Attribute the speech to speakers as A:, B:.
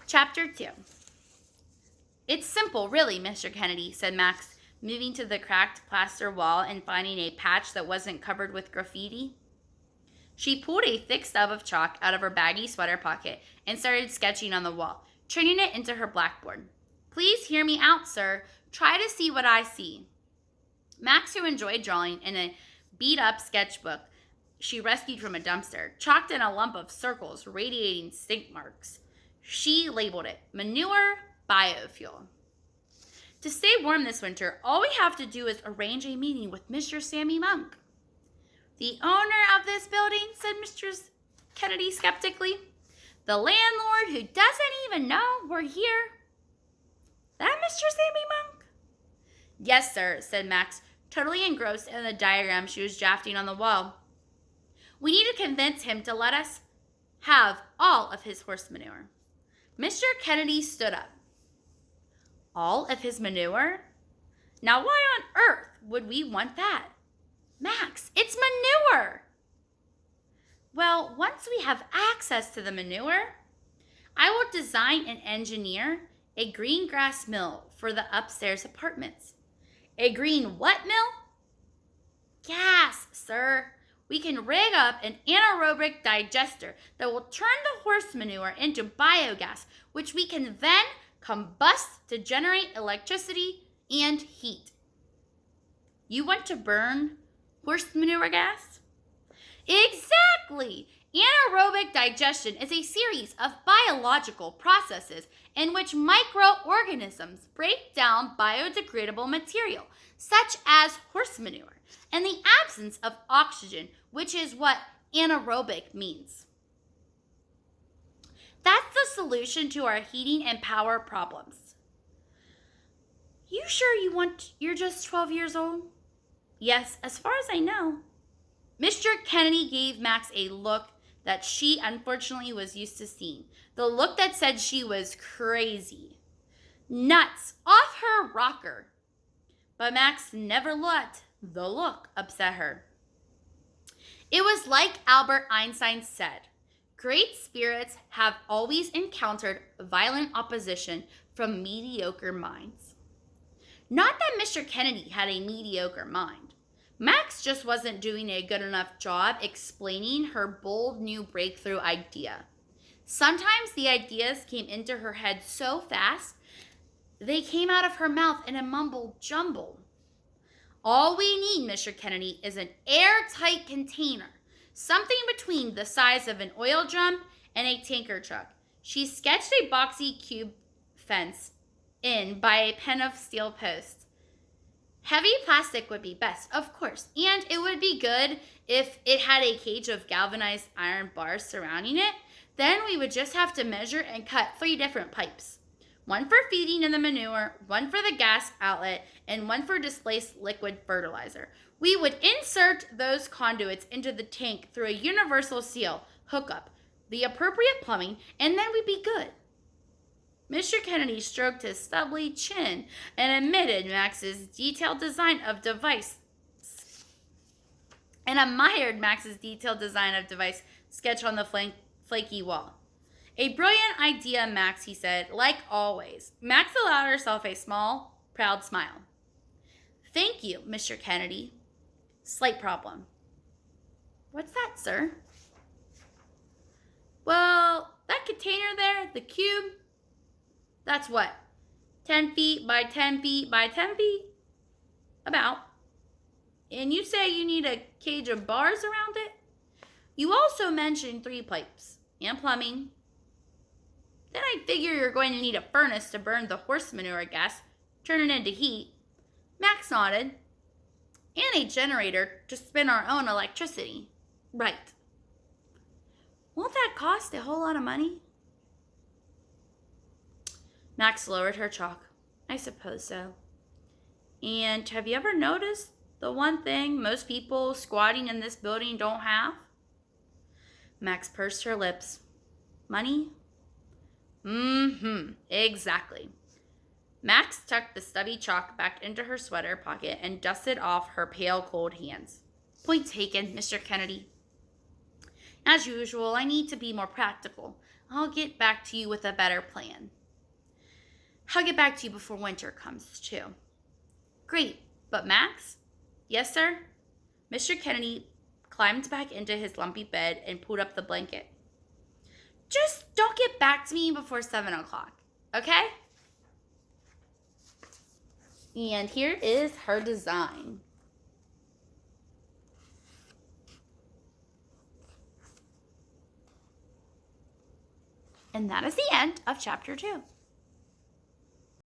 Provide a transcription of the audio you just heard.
A: Chapter 2. It's simple, really, Mr. Kennedy, said Max, moving to the cracked plaster wall and finding a patch that wasn't covered with graffiti. She pulled a thick stub of chalk out of her baggy sweater pocket and started sketching on the wall, turning it into her blackboard. Please hear me out, sir. Try to see what I see. Max, who enjoyed drawing in a beat-up sketchbook she rescued from a dumpster, chalked in a lump of circles radiating stink marks. She labeled it Manure Biofuel. To stay warm this winter, all we have to do is arrange a meeting with Mr. Sammy Monk. The owner of this building, said Mr. Kennedy skeptically. The landlord who doesn't even know we're here. That Mr. Sammy Monk? Yes, sir, said Max, totally engrossed in the diagram she was drafting on the wall. We need to convince him to let us have all of his horse manure. Mr. Kennedy stood up. All of his manure? Now why on earth would we want that? Max, it's manure! Well, once we have access to the manure, I will design and engineer a green grass mill for the upstairs apartments. A green what mill? Gas, sir. We can rig up an anaerobic digester that will turn the horse manure into biogas, which we can then combust to generate electricity and heat. You want to burn horse manure gas? Exactly! Anaerobic digestion is a series of biological processes in which microorganisms break down biodegradable material, such as horse manure, in the absence of oxygen, which is what anaerobic means. That's the solution to our heating and power problems. You sure you're just 12 years old? Yes, as far as I know. Mr. Kennedy gave Max a look that she unfortunately was used to seeing. The look that said she was crazy. Nuts, off her rocker. But Max never let the look upset her. It was like Albert Einstein said, great spirits have always encountered violent opposition from mediocre minds. Not that Mr. Kennedy had a mediocre mind. Max just wasn't doing a good enough job explaining her bold new breakthrough idea. Sometimes the ideas came into her head so fast, they came out of her mouth in a mumbled jumble. All we need, Mr. Kennedy, is an airtight container, something between the size of an oil drum and a tanker truck. She sketched a boxy cube fence in by a pen of steel posts. Heavy plastic would be best, of course, and it would be good if it had a cage of galvanized iron bars surrounding it. Then we would just have to measure and cut 3 different pipes. One for feeding in the manure, one for the gas outlet, and one for displaced liquid fertilizer. We would insert those conduits into the tank through a universal seal, hook up the appropriate plumbing, and then we'd be good. Mr. Kennedy stroked his stubbly chin and admitted Max's detailed design of device sketched on the flaky wall. A brilliant idea, Max, he said, like always. Max allowed herself a small, proud smile. Thank you, Mr. Kennedy. Slight problem. What's that, sir? Well, that container there, the cube, that's what? 10 feet by 10 feet by 10 feet? About. And you say you need a cage of bars around it? You also mentioned 3 pipes and plumbing. Then I figure you're going to need a furnace to burn the horse manure gas, turn it into heat. Max nodded. And a generator to spin our own electricity. Right. Won't that cost a whole lot of money? Max lowered her chalk. I suppose so. And have you ever noticed the one thing most people squatting in this building don't have? Max pursed her lips. Money? Exactly. Max tucked the stubby chalk back into her sweater pocket and dusted off her pale, cold hands. Point taken, Mr. Kennedy. As usual, I need to be more practical. I'll get back to you with a better plan. I'll get back to you before winter comes, too. Great, but Max? Yes, sir? Mr. Kennedy climbed back into his lumpy bed and pulled up the blanket. Just don't get back to me before 7 o'clock, okay? And here is her design. And that is the end of chapter 2.